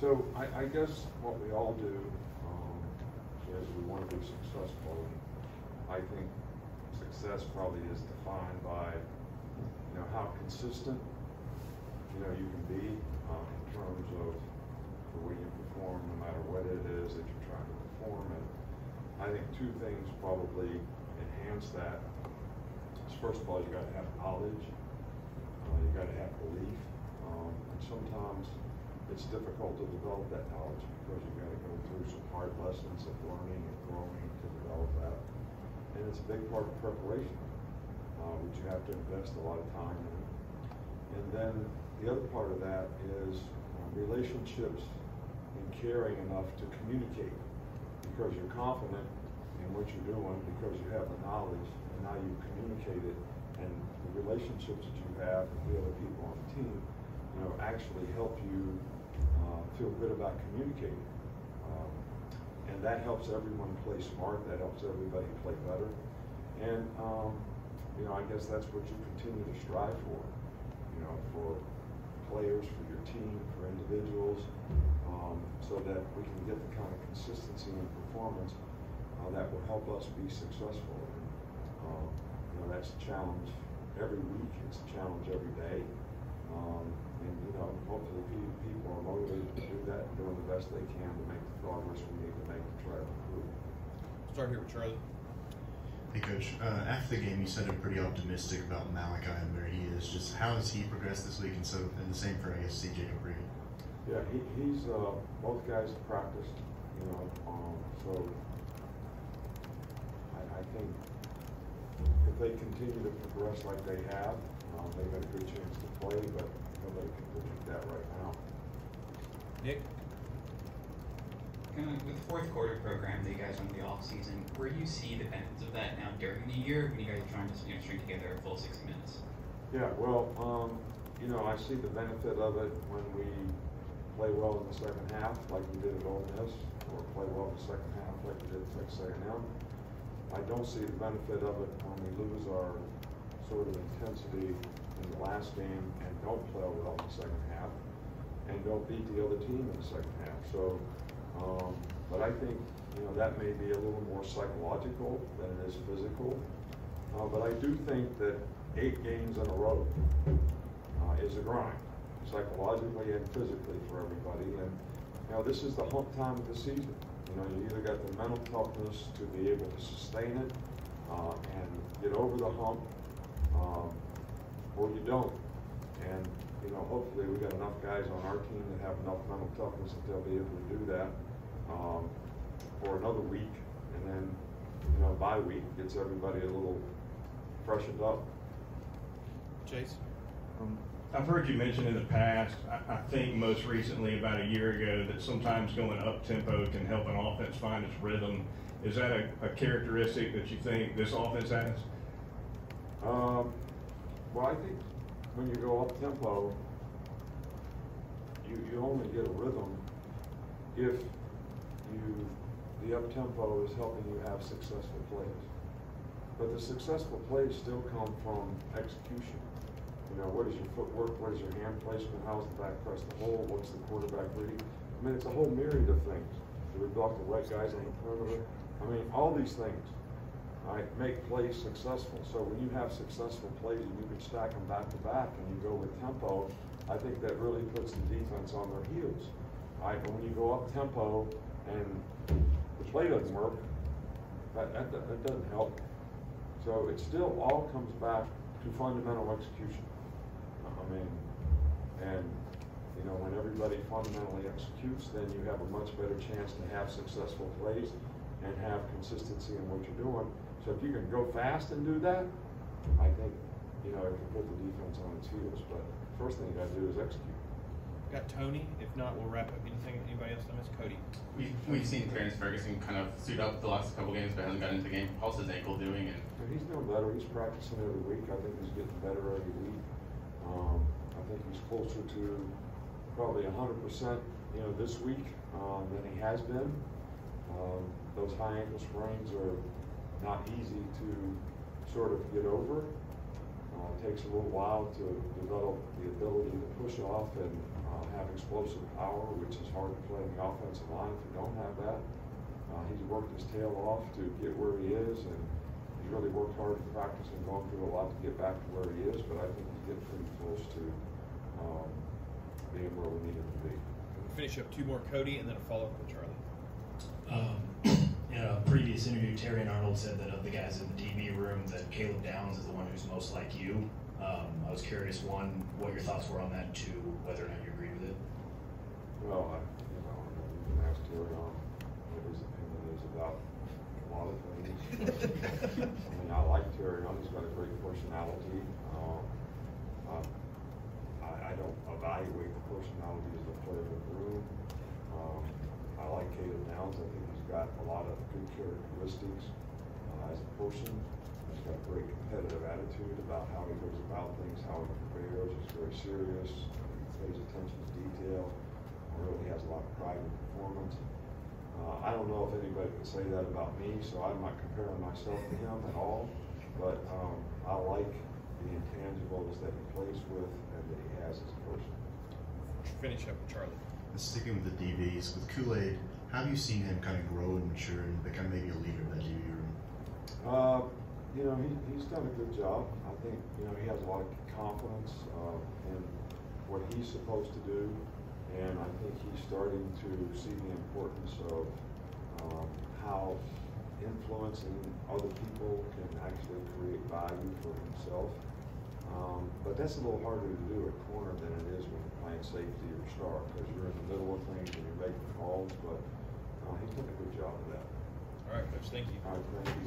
So I guess what we all do is we want to be successful. I think success probably is defined by how consistent you can be in terms of the way you perform, no matter what it is that you're trying to perform. And I think two things probably enhance that. First of all, you got to have knowledge. You got to have belief. And sometimes it's difficult to develop that knowledge because you got to go through some hard lessons of learning and growing to develop that. And it's a big part of preparation, which you have to invest a lot of time in. And then the other part of that is relationships and caring enough to communicate because you're confident in what you're doing, because you have the knowledge, and now you communicate it, and the relationships that you have with the other people on the team, actually help you feel good about communicating. And that helps everyone play smart, that helps everybody play better. And I guess that's what you continue to strive for players, for your team, for individuals, so that we can get the kind of consistency and performance that will help us be successful. And that's a challenge every week. It's a challenge every day. And hopefully people are motivated to do that and doing the best they can to make the progress we need to make to try to improve. Start here with Charlie. Hey, Coach. After the game, you sounded pretty optimistic about Malachi and where he is. Just how has he progressed this week, and the same for, I guess, CJ and Brady? Yeah, he's both guys have practiced, so I think if they continue to progress like they have, they've got a good chance to play, but nobody can predict that right now. Nick? Kind of with the fourth quarter program that you guys run in the off season, where do you see the benefits of that now during the year when you guys are trying to string together a full 60 minutes? Yeah, well, I see the benefit of it when we play well in the second half, like we did at Ole Miss, or play well in the second half, like we did at Texas A&M. I don't see the benefit of it when we lose our sort of intensity in the last game and don't play well in the second half, and don't beat the other team in the second half. So. But I think that may be a little more psychological than it is physical. But I do think that 8 games in a row is a grind, psychologically and physically for everybody. And this is the hump time of the season. You either got the mental toughness to be able to sustain it and get over the hump, or you don't. And hopefully we got enough guys on our team that have enough mental toughness that they'll be able to do that for another week, and then bye week gets everybody a little freshened up. Chase? I've heard you mention in the past, I think most recently about a year ago, that sometimes going up tempo can help an offense find its rhythm. Is that a characteristic that you think this offense has? Well, I think when you go up tempo, you only get a rhythm if the up tempo is helping you have successful plays. But the successful plays still come from execution. What is your footwork? What is your hand placement? How's the back press the hole? What's the quarterback reading? It's a whole myriad of things. Do we block the right guys on the perimeter? All these things make plays successful. So when you have successful plays and you can stack them back to back and you go with tempo, I think that really puts the defense on their heels. But when you go up tempo and the play doesn't work, that doesn't help. So it still all comes back to fundamental execution. When everybody fundamentally executes, then you have a much better chance to have successful plays and have consistency in what you're doing. So if you can go fast and do that, I think it can put the defense on its heels. But first thing you got to do is execute. Got Tony. If not, we'll wrap up. Anybody else on this? Cody. We've seen Terence Ferguson kind of suit up the last couple games, but hasn't gotten into the game. How's his ankle doing? And he's doing better. He's practicing every week. I think he's getting better every week. I think he's closer to probably 100%, this week than he has been. Those high ankle sprains are not easy to sort of get over. It takes a little while to develop the ability to push off and have explosive power, which is hard to play in the offensive line if you don't have that. He's worked his tail off to get where he is, and he's really worked hard in practice and gone through a lot to get back to where he is, but I think he's getting pretty close to being where we need him to be. We'll finish up two more, Cody, and then a follow-up with Charlie. In a previous interview, Terry and Arnold said that of the guys in the DB room, that Caleb Downs is the one who's most like you. I was curious, one, what your thoughts were on that, and two, whether or not you agree with it. Well, you can ask Terry on what his opinion is about a lot of things. I mean, I like Terry on. He's got a great personality. I don't evaluate the personality as a player in the room. I like Caleb Downs. I think he's got a lot of good characteristics as a person. He's got a great competitive attitude about how he goes about things, how he prepares. He's very serious. He pays attention to detail. Really has a lot of pride in performance. I don't know if anybody can say that about me, so I'm not comparing myself to him at all. But I like the intangibles that he plays with and that he has as a person. Finish up with Charlie. And sticking with the DBs, with Kool-Aid, how have you seen him kind of grow and mature and become maybe a leader of that DB room? You know, he's done a good job. I think, you know, he has a lot of confidence in what he's supposed to do, and I think he's starting to see the importance of how influencing other people can actually create value for himself. But that's a little harder to do at corner than it is when you're playing safety or star, because you're in the middle of things and you're making calls, but he's done a good job of that. All right, Coach, thank you. All right, thank you.